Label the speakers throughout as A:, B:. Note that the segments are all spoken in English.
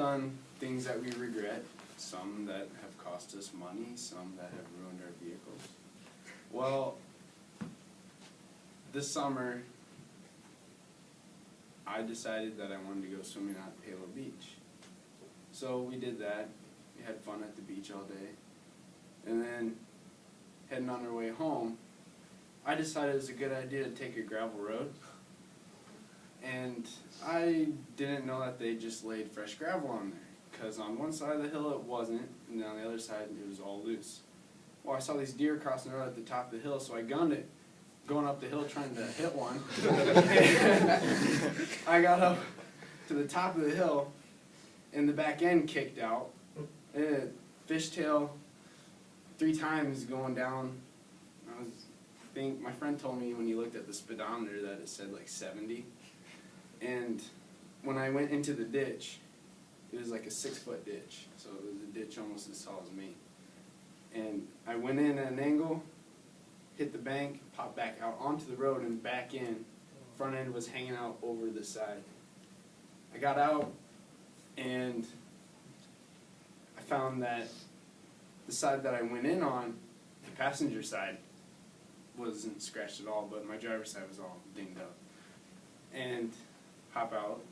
A: done things that we regret, some that have cost us money, some that have ruined our vehicles. Well, this summer, I decided that I wanted to go swimming at Palo Beach. So we did that. We had fun at the beach all day. And then, heading on our way home, I decided it was a good idea to take a gravel road. And I didn't know that they just laid fresh gravel on there, because on one side of the hill it wasn't, and on the other side it was all loose. Well, I saw these deer crossing the road at the top of the hill, so I gunned it, going up the hill trying to hit one. I got up to the top of the hill, and the back end kicked out. Fishtail 3 times going down. I think my friend told me when he looked at the speedometer that it said like 70. And when I went into the ditch, it was like a 6-foot ditch, so it was a ditch almost as tall as me. And I went in at an angle, hit the bank, popped back out onto the road and back in. Front end was hanging out over the side. I got out and I found that the side that I went in on, the passenger side, wasn't scratched at all, but my driver's side was all dinged up. And hop out.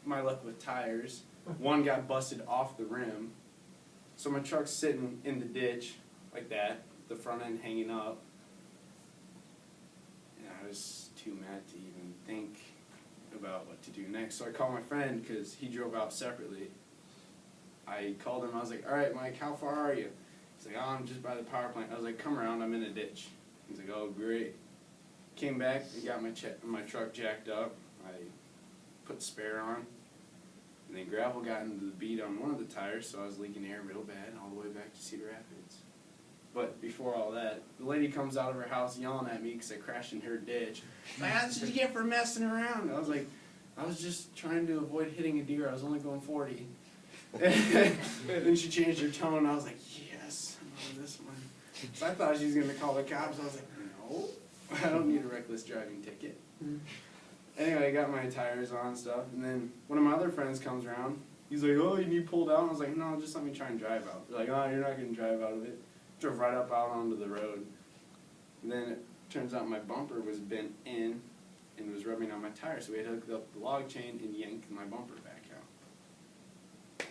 A: My luck with tires, one got busted off the rim, so my truck's sitting in the ditch like that, the front end hanging up. And I was too mad to even think about what to do next, so I called my friend because he drove out separately. I called him, I was like, "Alright Mike, how far are you?" He's like, "Oh, I'm just by the power plant." I was like, "Come around, I'm in a ditch." He's like, "Oh, great." Came back and got my truck jacked up. I put the spare on, and then gravel got into the bead on one of the tires, so I was leaking air real bad all the way back to Cedar Rapids. But before all that, the lady comes out of her house yelling at me because I crashed in her ditch. Like, "How did you get for messing around?" I was like, "I was just trying to avoid hitting a deer. I was only going 40. And then she changed her tone. I was like, "Yes, I know this one." So I thought she was going to call the cops. I was like, "No, I don't need a reckless driving ticket." Anyway, I got my tires on and stuff, and then one of my other friends comes around. He's like, "Oh, you need pulled out?" I was like, "No, just let me try and drive out." They're like, "Oh, you're not going to drive out of it." Drove right up out onto the road. And then it turns out my bumper was bent in and was rubbing on my tire, so we had hooked up the log chain and yanked my bumper back out.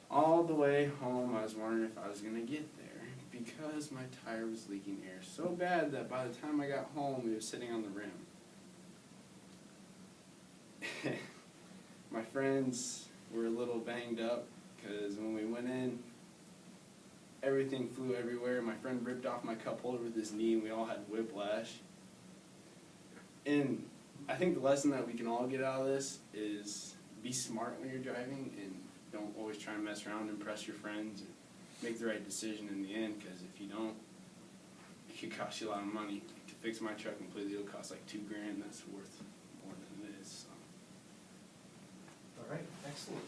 A: All the way home, I was wondering if I was going to get there, because my tire was leaking air so bad that by the time I got home, it was sitting on the rim. My friends were a little banged up because when we went in, everything flew everywhere. My friend ripped off my cup holder with his knee, and we all had whiplash. And I think the lesson that we can all get out of this is be smart when you're driving, and don't always try and mess around and impress your friends, and make the right decision in the end, because if you don't, it could cost you a lot of money. To fix my truck completely, it'll cost like $2 grand. That's worth more than it is. So.
B: All right, excellent.